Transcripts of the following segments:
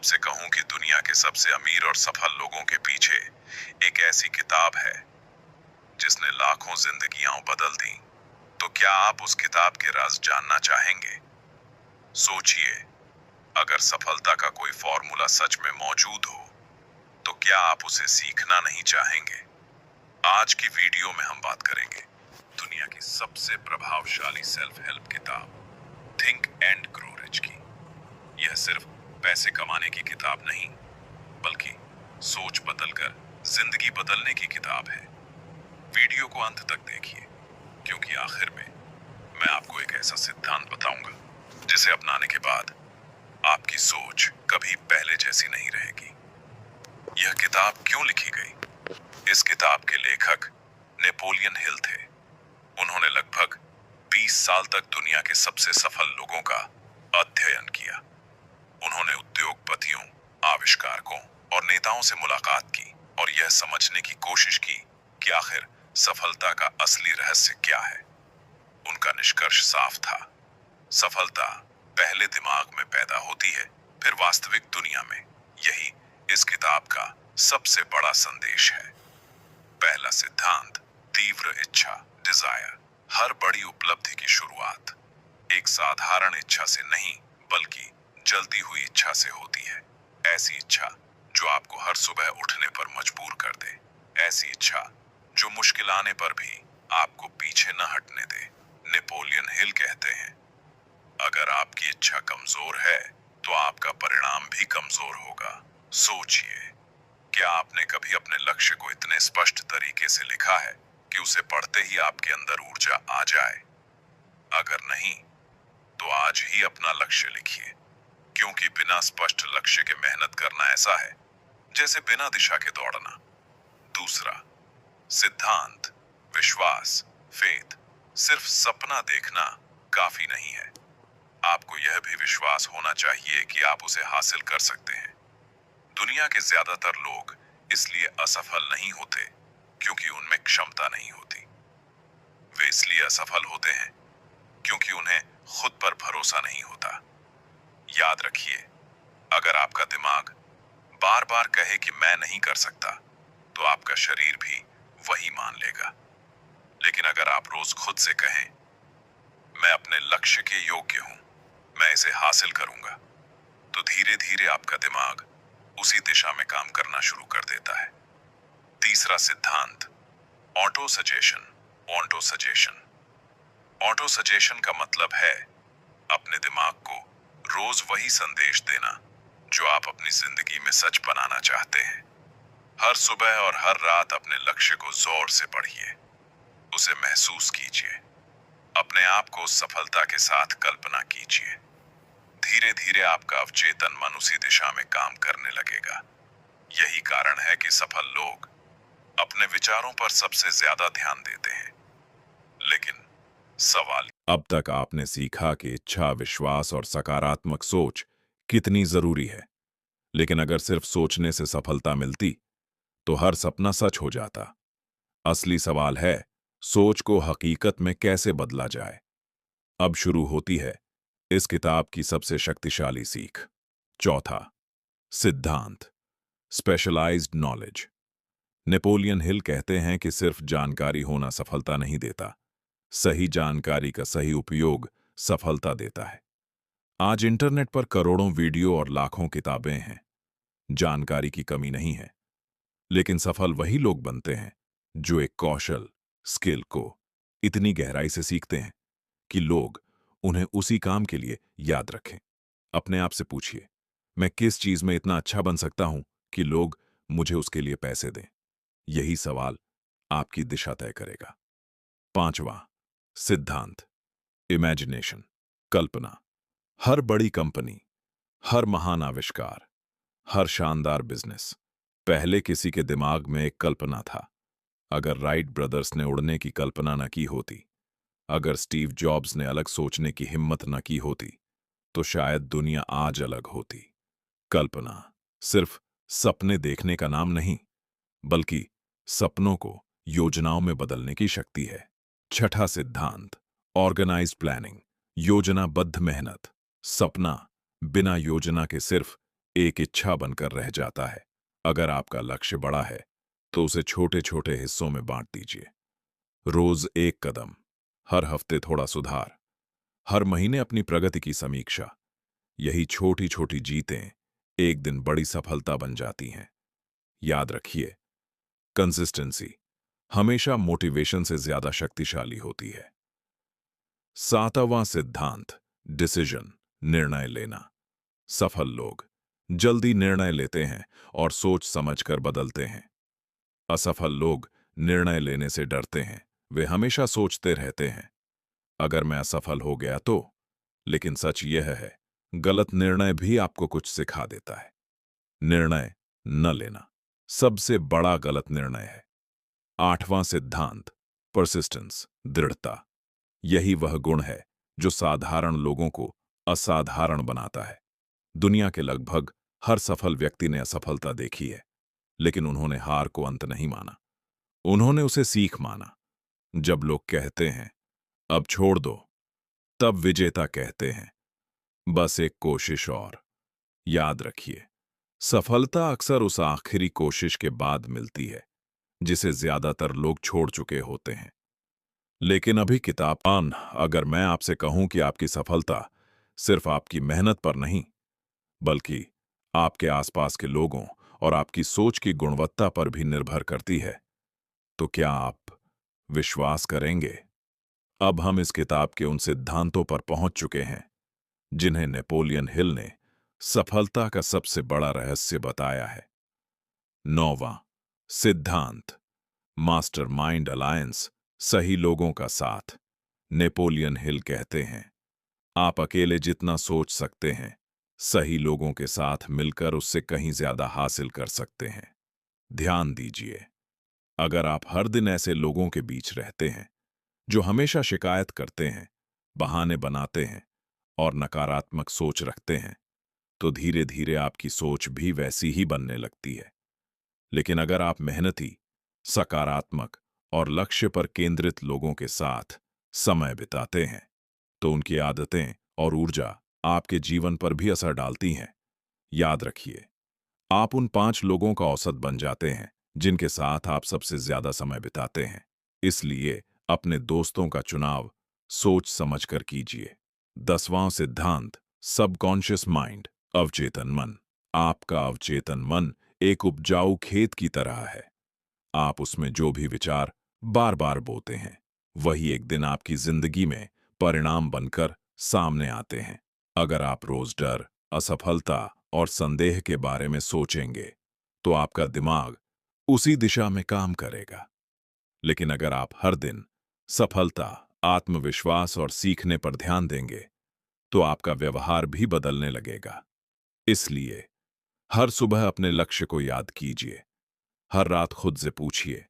आपसे कहूं कि दुनिया के सबसे अमीर और सफल लोगों के पीछे एक ऐसी किताब है जिसने लाखों जिंदगियां बदल दी, तो क्या आप उस किताब के राज जानना चाहेंगे? सोचिए, अगर सफलता का कोई फॉर्मूला सच में मौजूद हो, तो क्या आप उसे सीखना नहीं चाहेंगे? आज की वीडियो में हम बात करेंगे दुनिया की सबसे प्रभावशाली सेल्फ हेल्प किताब थिंक एंड ग्रो रिच की। यह सिर्फ पैसे कमाने की किताब नहीं, बल्कि सोच बदलकर जिंदगी बदलने की किताब है। वीडियो को अंत तक देखिए, क्योंकि आखिर में मैं आपको एक ऐसा सिद्धांत बताऊंगा जिसे अपनाने के बाद आपकी सोच कभी पहले जैसी नहीं रहेगी। यह किताब क्यों लिखी गई? इस किताब के लेखक नेपोलियन हिल थे। उन्होंने लगभग 20 साल तक दुनिया के सबसे सफल लोगों का अध्ययन किया। उन्होंने उद्योगपतियों, आविष्कारकों और नेताओं से मुलाकात की और यह समझने की कोशिश की कि आखिर सफलता का असली रहस्य क्या है। उनका निष्कर्ष साफ था, सफलता पहले दिमाग में पैदा होती है, फिर वास्तविक दुनिया में। यही इस किताब का सबसे बड़ा संदेश है। पहला सिद्धांत, तीव्र इच्छा, डिजायर। हर बड़ी उपलब्धि की शुरुआत एक साधारण इच्छा से नहीं, बल्कि जल्दी हुई इच्छा से होती है। ऐसी इच्छा जो आपको हर सुबह उठने पर मजबूर कर दे, ऐसी इच्छा जो मुश्किल आने पर भी आपको पीछे न हटने दे। नेपोलियन हिल कहते हैं, अगर आपकी इच्छा कमजोर है तो आपका परिणाम भी कमजोर होगा। सोचिए, क्या आपने कभी अपने लक्ष्य को इतने स्पष्ट तरीके से लिखा है कि उसे पढ़ते ही आपके अंदर ऊर्जा आ जाए? अगर नहीं, तो आज ही अपना लक्ष्य लिखिए, क्योंकि बिना स्पष्ट लक्ष्य के मेहनत करना ऐसा है जैसे बिना दिशा के दौड़ना। दूसरा सिद्धांत, विश्वास, फेथ। सिर्फ सपना देखना काफी नहीं है, आपको यह भी विश्वास होना चाहिए कि आप उसे हासिल कर सकते हैं। दुनिया के ज्यादातर लोग इसलिए असफल नहीं होते क्योंकि उनमें क्षमता नहीं होती। वे इसलिए असफल होते हैं क्योंकि उन्हें खुद पर भरोसा नहीं होता। याद रखिए, अगर आपका दिमाग बार बार कहे कि मैं नहीं कर सकता, तो आपका शरीर भी वही मान लेगा। लेकिन अगर आप रोज खुद से कहें, मैं अपने लक्ष्य के योग्य हूं, मैं इसे हासिल करूंगा, तो धीरे धीरे आपका दिमाग उसी दिशा में काम करना शुरू कर देता है। तीसरा सिद्धांत, auto suggestion, auto suggestion. Auto suggestion का मतलब है अपने दिमाग को रोज वही संदेश देना जो आप अपनी जिंदगी में सच बनाना चाहते हैं। हर सुबह और हर रात अपने लक्ष्य को जोर से पढ़िए, उसे महसूस कीजिए, अपने आप को सफलता के साथ कल्पना कीजिए। धीरे धीरे आपका अवचेतन मन उसी दिशा में काम करने लगेगा। यही कारण है कि सफल लोग अपने विचारों पर सबसे ज्यादा ध्यान देते हैं। लेकिन सवाल, अब तक आपने सीखा कि इच्छा, विश्वास और सकारात्मक सोच कितनी जरूरी है। लेकिन अगर सिर्फ सोचने से सफलता मिलती, तो हर सपना सच हो जाता। असली सवाल है, सोच को हकीकत में कैसे बदला जाए। अब शुरू होती है इस किताब की सबसे शक्तिशाली सीख। चौथा सिद्धांत, स्पेशलाइज्ड नॉलेज। नेपोलियन हिल कहते हैं कि सिर्फ जानकारी होना सफलता नहीं देता, सही जानकारी का सही उपयोग सफलता देता है। आज इंटरनेट पर करोड़ों वीडियो और लाखों किताबें हैं। जानकारी की कमी नहीं है, लेकिन सफल वही लोग बनते हैं जो एक कौशल, स्किल को इतनी गहराई से सीखते हैं कि लोग उन्हें उसी काम के लिए याद रखें। अपने आप से पूछिए, मैं किस चीज में इतना अच्छा बन सकता हूं कि लोग मुझे उसके लिए पैसे दें? यही सवाल आपकी दिशा तय करेगा। पांचवा सिद्धांत, इमेजिनेशन, कल्पना। हर बड़ी कंपनी, हर महान आविष्कार, हर शानदार बिजनेस, पहले किसी के दिमाग में एक कल्पना था। अगर राइट ब्रदर्स ने उड़ने की कल्पना न की होती, अगर स्टीव जॉब्स ने अलग सोचने की हिम्मत न की होती, तो शायद दुनिया आज अलग होती। कल्पना सिर्फ सपने देखने का नाम नहीं, बल्कि सपनों को योजनाओं में बदलने की शक्ति है। छठा सिद्धांत, ऑर्गेनाइज्ड प्लानिंग, योजनाबद्ध मेहनत। सपना बिना योजना के सिर्फ एक इच्छा बनकर रह जाता है। अगर आपका लक्ष्य बड़ा है तो उसे छोटे छोटे हिस्सों में बांट दीजिए। रोज एक कदम, हर हफ्ते थोड़ा सुधार, हर महीने अपनी प्रगति की समीक्षा। यही छोटी छोटी जीतें एक दिन बड़ी सफलता बन जाती हैं। याद रखिए, कंसिस्टेंसी हमेशा मोटिवेशन से ज्यादा शक्तिशाली होती है। 7वां सिद्धांत, डिसीजन, निर्णय लेना। सफल लोग जल्दी निर्णय लेते हैं और सोच समझकर बदलते हैं। असफल लोग निर्णय लेने से डरते हैं। वे हमेशा सोचते रहते हैं, अगर मैं असफल हो गया तो। लेकिन सच यह है, गलत निर्णय भी आपको कुछ सिखा देता है। निर्णय न लेना सबसे बड़ा गलत निर्णय है। 8वां सिद्धांत, परसिस्टेंस, दृढ़ता। यही वह गुण है जो साधारण लोगों को असाधारण बनाता है। दुनिया के लगभग हर सफल व्यक्ति ने असफलता देखी है, लेकिन उन्होंने हार को अंत नहीं माना। उन्होंने उसे सीख माना। जब लोग कहते हैं अब छोड़ दो, तब विजेता कहते हैं बस एक कोशिश और। याद रखिए, सफलता अक्सर उस आखिरी कोशिश के बाद मिलती है जिसे ज्यादातर लोग छोड़ चुके होते हैं। लेकिन अभी किताबान, अगर मैं आपसे कहूं कि आपकी सफलता सिर्फ आपकी मेहनत पर नहीं, बल्कि आपके आसपास के लोगों और आपकी सोच की गुणवत्ता पर भी निर्भर करती है, तो क्या आप विश्वास करेंगे? अब हम इस किताब के उन सिद्धांतों पर पहुंच चुके हैं जिन्हें नेपोलियन हिल ने सफलता का सबसे बड़ा रहस्य बताया है। 9वां सिद्धांत, मास्टरमाइंड अलायंस, सही लोगों का साथ। नेपोलियन हिल कहते हैं आप अकेले जितना सोच सकते हैं, सही लोगों के साथ मिलकर उससे कहीं ज्यादा हासिल कर सकते हैं। ध्यान दीजिए, अगर आप हर दिन ऐसे लोगों के बीच रहते हैं जो हमेशा शिकायत करते हैं, बहाने बनाते हैं और नकारात्मक सोच रखते हैं, तो धीरे धीरे आपकी सोच भी वैसी ही बनने लगती है। लेकिन अगर आप मेहनती, सकारात्मक और लक्ष्य पर केंद्रित लोगों के साथ समय बिताते हैं, तो उनकी आदतें और ऊर्जा आपके जीवन पर भी असर डालती हैं। याद रखिए, आप उन 5 लोगों का औसत बन जाते हैं जिनके साथ आप सबसे ज्यादा समय बिताते हैं। इसलिए अपने दोस्तों का चुनाव सोच समझकर कीजिए। 10वां सिद्धांत, सबकॉन्शियस माइंड, अवचेतन मन। आपका अवचेतन मन एक उपजाऊ खेत की तरह है। आप उसमें जो भी विचार बार बार बोते हैं, वही एक दिन आपकी जिंदगी में परिणाम बनकर सामने आते हैं। अगर आप रोज डर, असफलता और संदेह के बारे में सोचेंगे, तो आपका दिमाग उसी दिशा में काम करेगा। लेकिन अगर आप हर दिन सफलता, आत्मविश्वास और सीखने पर ध्यान देंगे, तो आपका व्यवहार भी बदलने लगेगा। इसलिए हर सुबह अपने लक्ष्य को याद कीजिए। हर रात खुद से पूछिए,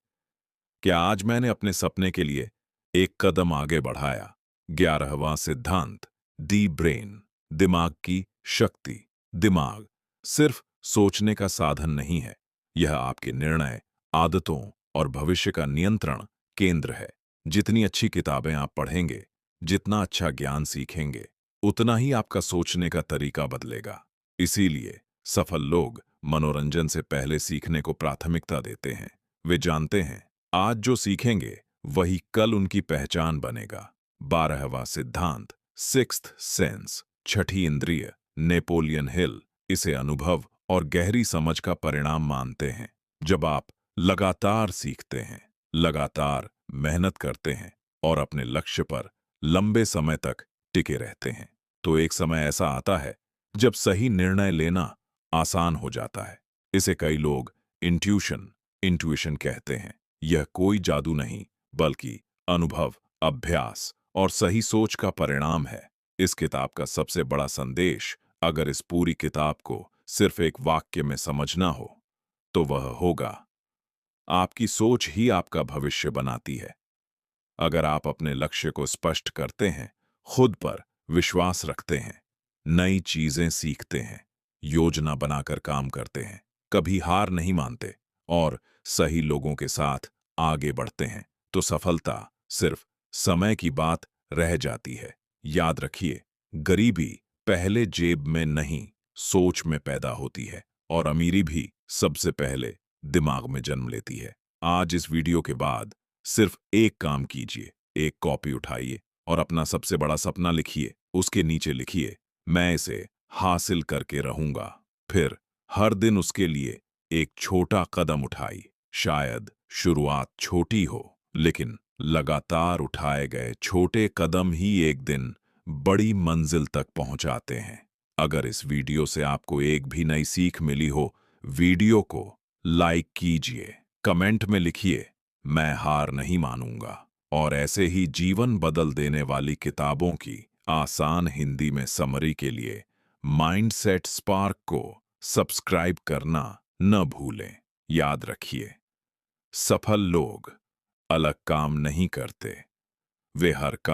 क्या आज मैंने अपने सपने के लिए एक कदम आगे बढ़ाया? 11वां सिद्धांत, डी ब्रेन, दिमाग की शक्ति। दिमाग सिर्फ सोचने का साधन नहीं है, यह आपके निर्णय, आदतों और भविष्य का नियंत्रण केंद्र है। जितनी अच्छी किताबें आप पढ़ेंगे, जितना अच्छा ज्ञान सीखेंगे, उतना ही आपका सोचने का तरीका बदलेगा। इसीलिए सफल लोग मनोरंजन से पहले सीखने को प्राथमिकता देते हैं। वे जानते हैं आज जो सीखेंगे वही कल उनकी पहचान बनेगा। 12वां सिद्धांत, सिक्स्थ सेंस, छठी इंद्रिय। नेपोलियन हिल इसे अनुभव और गहरी समझ का परिणाम मानते हैं। जब आप लगातार सीखते हैं, लगातार मेहनत करते हैं और अपने लक्ष्य पर लंबे समय तक टिके रहते हैं, तो एक समय ऐसा आता है जब सही निर्णय लेना आसान हो जाता है। इसे कई लोग इंट्यूशन कहते हैं। यह कोई जादू नहीं, बल्कि अनुभव, अभ्यास और सही सोच का परिणाम है। इस किताब का सबसे बड़ा संदेश, अगर इस पूरी किताब को सिर्फ एक वाक्य में समझना हो, तो वह होगा, आपकी सोच ही आपका भविष्य बनाती है। अगर आप अपने लक्ष्य को स्पष्ट करते हैं, खुद पर विश्वास रखते हैं, नई चीजें सीखते हैं, योजना बनाकर काम करते हैं, कभी हार नहीं मानते और सही लोगों के साथ आगे बढ़ते हैं, तो सफलता सिर्फ समय की बात रह जाती है। याद रखिए, गरीबी पहले जेब में नहीं, सोच में पैदा होती है और अमीरी भी सबसे पहले दिमाग में जन्म लेती है। आज इस वीडियो के बाद सिर्फ एक काम कीजिए, एक कॉपी उठाइए और अपना सबसे बड़ा सपना लिखिए। उसके नीचे लिखिए, मैं इसे हासिल करके रहूंगा। फिर हर दिन उसके लिए एक छोटा कदम उठाइए। शायद शुरुआत छोटी हो, लेकिन लगातार उठाए गए छोटे कदम ही एक दिन बड़ी मंजिल तक पहुंचाते हैं। अगर इस वीडियो से आपको एक भी नई सीख मिली हो, वीडियो को लाइक कीजिए, कमेंट में लिखिए, मैं हार नहीं मानूंगा। और ऐसे ही जीवन बदल देने वाली किताबों की आसान हिंदी में समरी के लिए माइंडसेट स्पार्क को सब्सक्राइब करना न भूलें। याद रखिए, सफल लोग अलग काम नहीं करते, वे हर काम